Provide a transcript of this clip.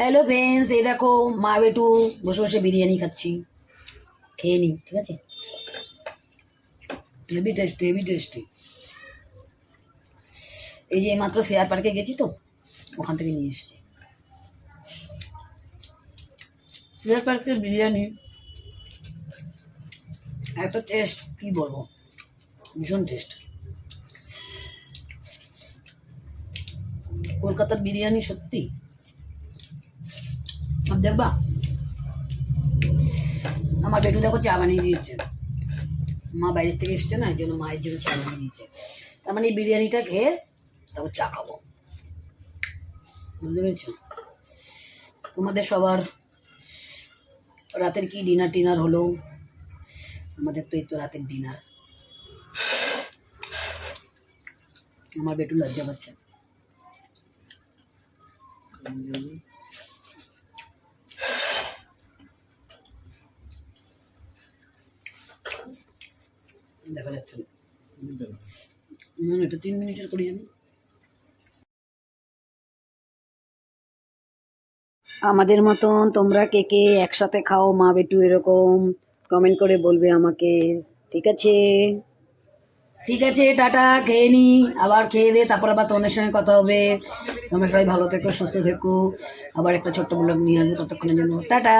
Hello friends, এই দেখো মা বেটু বসে বসে বিরিয়ানি খাচ্ছি। খেয়ে নি, ঠিক আছে? Heavy tasty, heavy tasty. এই যে মাত্র শেয়ার পার্কে গেছি তো, ওখান থেকে নিয়ে এসেছি। শেয়ার পার্কের বিরিয়ানি এত টেস্ট, কি বলবো, ভীষণ টেস্ট। কলকাতার বিরিয়ানি সত্যি। আর দেখবা, আমার বেটু দেখো চা বানিয়ে দিয়েছে। মা বাইরের থেকে এসছে না, এই জন্য মায়ের জন্য চা বানিয়ে দিয়েছে। তার মানে এই বিরিয়ানিটা খেয়ে তারপর চা খাবো, বুঝতে পেরেছো? তোমাদের সবার রাতের কি ডিনার টিনার হলো? আমাদের তো এই তো রাতের ডিনার। আমার বেটু লজ্জা পাচ্ছে। দেখা যাচ্ছে না, এটা 3 মিনিটের করি আমি। আমাদের মতন তোমরা কে কে একসাথে খাও মা বেটু এরকম, কমেন্ট করে বলবে আমাকে, ঠিক আছে? ঠিক আছে, টাটা। খেয়ে নি, আবার খেয়ে দে, তারপর আবার তোমাদের সঙ্গে কথা হবে। তোমরা সবাই ভালো থেকো, সুস্থ থেকো। আবার একটা ছোট্ট ব্লগ নিয়ে আসবো, ততক্ষণের জন্য টাটা।